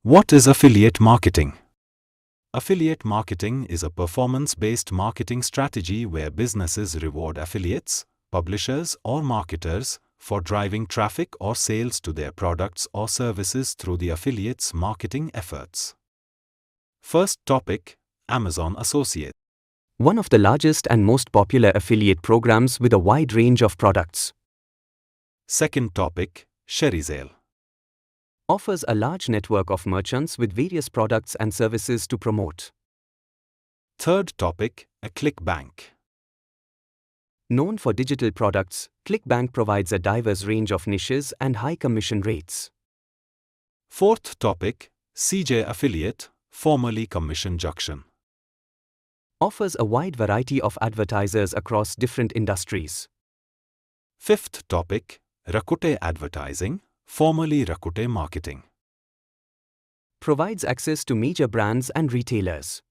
What is affiliate marketing? Affiliate marketing is a performance-based marketing strategy where businesses reward affiliates, publishers or marketers for driving traffic or sales to their products or services through the affiliates' marketing efforts. First topic, Amazon Associates. One of the largest and most popular affiliate programs with a wide range of products. Second topic, ShareSale. Offers a large network of merchants with various products and services to promote. Third topic, a ClickBank. Known for digital products, ClickBank provides a diverse range of niches and high commission rates. Fourth topic, CJ Affiliate, formerly Commission Junction. Offers a wide variety of advertisers across different industries. Fifth topic, Rakuten Advertising, formerly Rakuten Marketing. Provides access to major brands and retailers.